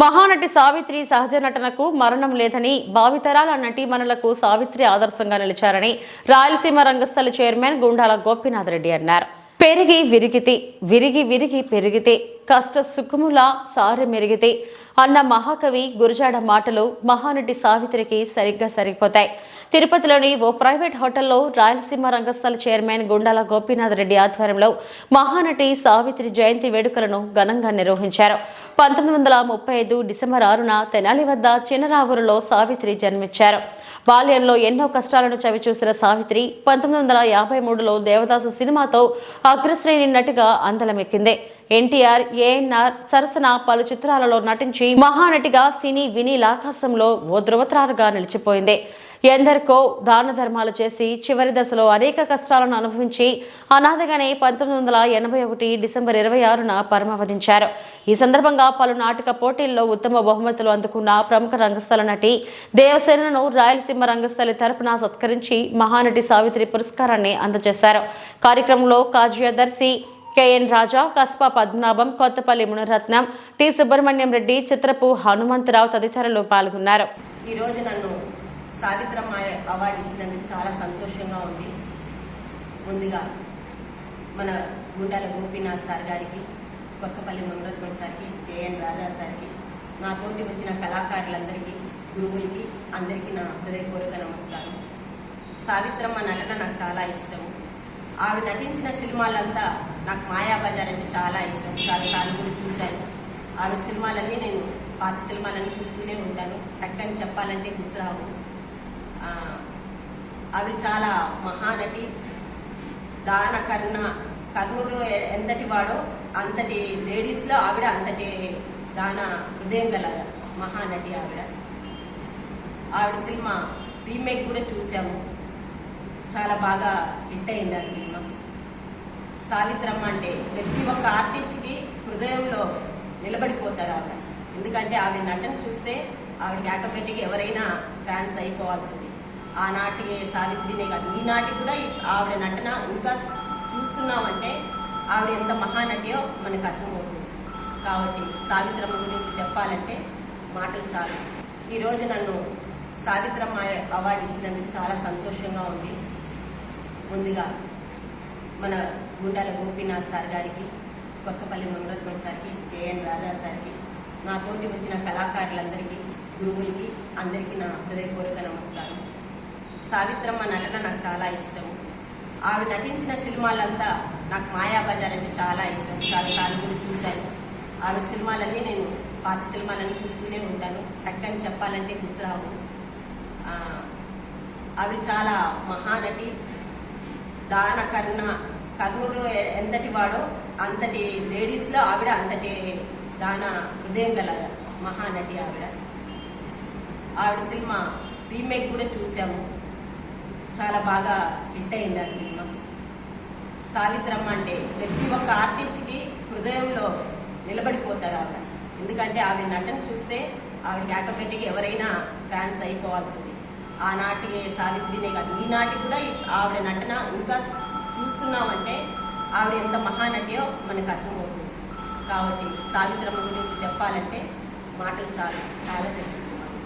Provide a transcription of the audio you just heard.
మహానటి సావిత్రి సహజ నటనకు మరణం లేదని భావితరాల నటీమణులకు సావిత్రి ఆదర్శంగా నిలిచారని రాయలసీమ రంగస్థల చైర్మన్ గుండాల గోపీనాథ్ రెడ్డి అన్నారు. పెరిగి విరిగితే విరిగి విరిగి పెరిగితే కష్ట సుఖముల సారి మెరిగితే అన్న మహాకవి గురజాడ మాటలు మహానటి సావిత్రికి సరిగ్గా సరిపోతాయి. తిరుపతిలోని ఓ ప్రైవేట్ హోటల్లో రాయలసీమ రంగస్థల చైర్మన్ గుండాల గోపీనాథ్ రెడ్డి ఆధ్వర్యంలో మహానటి సావిత్రి జయంతి వేడుకలను ఘనంగా నిర్వహించారు. 1935 డిసెంబర్ 6న తెనాలి వద్ద చిన్నరావూరులో సావిత్రి జన్మించారు. బాల్యంలో ఎన్నో కష్టాలను చవిచూసిన సావిత్రి 1953లో దేవదాసు సినిమాతో అగ్రశ్రేణి నటిగా అందలమెక్కింది. ఎన్టీఆర్, ఏఎన్ఆర్ సరసన పలు చిత్రాలలో నటించి మహానటిగా సినీ వినీలాకాశంలో ఓ ధృవతారగా నిలిచిపోయింది. ఎందరికో దాన ధర్మాలు చేసి చివరి దశలో అనేక కష్టాలను అనుభవించి అనాథగానే 1981 డిసెంబర్ 26న పరమవదించారు. ఈ సందర్భంగా పలు నాటక పోటీల్లో ఉత్తమ బహుమతులు అందుకున్న ప్రముఖ రంగస్థల నటి దేవసేనను రాయలసీమ రంగస్థలి తరపున సత్కరించి మహానటి సావిత్రి పురస్కారాన్ని అందజేశారు. కార్యక్రమంలో కార్యదర్శి కెఎన్ రాజా, కస్పా పద్మనాభం, కొత్తపల్లి మునిరత్నం, టి సుబ్రహ్మణ్యం రెడ్డి, చిత్రపు హనుమంతరావు తదితరులు పాల్గొన్నారు. ఈ రోజు నన్ను సావిత్రమ్మ అవార్డు ఇచ్చినందుకు చాలా సంతోషంగా ఉంది. ముందుగా మన గుండాల గోపీనాథ్ సార్ గారికి, కొత్తపల్లి మునిరత్నం సార్కి, కెఎన్ రాజా సార్కి, నాతోటి వచ్చిన కళాకారులందరికీ, గురువులకి అందరికీ నా హృదయపూర్వక నమస్కారం. సావిత్రమ్మ నటన నాకు చాలా ఇష్టం. ఆవిడ నటించిన సినిమాలంతా నాకు మాయాబజార్ అంటే చాలా ఇష్టం. చాలాసార్లు కూడా చూశాను. ఆవిడ సినిమాలన్నీ నేను పాత సినిమాలన్నీ చూస్తూనే ఉంటాను. టక్కని చెప్పాలంటే గుర్తురావు. ఆవిడ చాలా మహానటి. దాన కర్ణుడు ఎంతటి వాడో అంతటి లేడీస్లో ఆవిడ అంతటి దాన హృదయం గల మహానటి ఆవిడ. ఆవిడ సినిమా రీమేక్ కూడా చూసాము. చాలా బాగా హిట్ అయింది ఆ సినిమా. సావిత్రమ్మ అంటే ప్రతి ఒక్క ఆర్టిస్ట్కి హృదయంలో నిలబడిపోతారు ఆవిడ. ఎందుకంటే ఆవిడ నటన చూస్తే ఆవిడకి ఆటోమేటిక్గా ఎవరైనా ఫ్యాన్స్ అయిపోవాల్సింది. ఆనాటి సావిత్రినే కాదు, ఈనాటి కూడా ఆవిడ నటన ఇంకా చూస్తున్నామంటే ఆవిడ ఎంత మహానటియో మనకు అర్థమవుతుంది. కాబట్టి సావిత్రమ్మ గురించి చెప్పాలంటే మాటలు చాలు. ఈరోజు నన్ను సావిత్రమ్మ అవార్డు ఇచ్చినందుకు చాలా సంతోషంగా ఉంది. ముందుగా మన గుండాల గోపీనాథ్ సార్ గారికి, కొత్తపల్లి మునిరత్నం సార్కి, కెఎన్ రాజా సార్కి, నాతోటి వచ్చిన కళాకారులందరికీ, గురువులకి అందరికీ నా హృదయపూర్వక నమస్కారం. సావిత్రమ్మ నటన నాకు చాలా ఇష్టం. ఆవిడ నటించిన సినిమాలంతా నాకు మాయాబజార్ అంటే చాలా ఇష్టం. చాలాసార్లు కూడా చూశాను. ఆవిడ సినిమాలన్నీ నేను పాత సినిమాలన్నీ చూస్తూనే ఉంటాను. టక్కని చెప్పాలంటే గుర్తురావు. ఆవిడ చాలా మహానటి. దాన కర్ణుడు ఎంతటి వాడో అంతటి లేడీస్లో ఆవిడ అంతటి దాన హృదయం గల మహానటి ఆవిడ. ఆవిడ సినిమా రీమేక్ కూడా చూసాము. చాలా బాగా హిట్ అయింది ఆ సినిమా. సావిత్రమ్మ అంటే ప్రతి ఒక్క ఆర్టిస్ట్కి హృదయంలో నిలబడిపోతారు ఆవిడ. ఎందుకంటే ఆవిడ నటన చూస్తే ఆవిడకి ఆటోమేటిక్గా ఎవరైనా ఫ్యాన్స్ అయిపోవాల్సింది. ఆనాటి సావిత్రినే కాదు, ఈనాటి కూడా ఆవిడ నటన ఇంకా చూస్తున్నామంటే ఆవిడ ఎంత మహానటియో మనకు అర్థమవుతుంది. కాబట్టి సావిత్రమ్మ గురించి చెప్పాలంటే మాటలు చాలా చాలా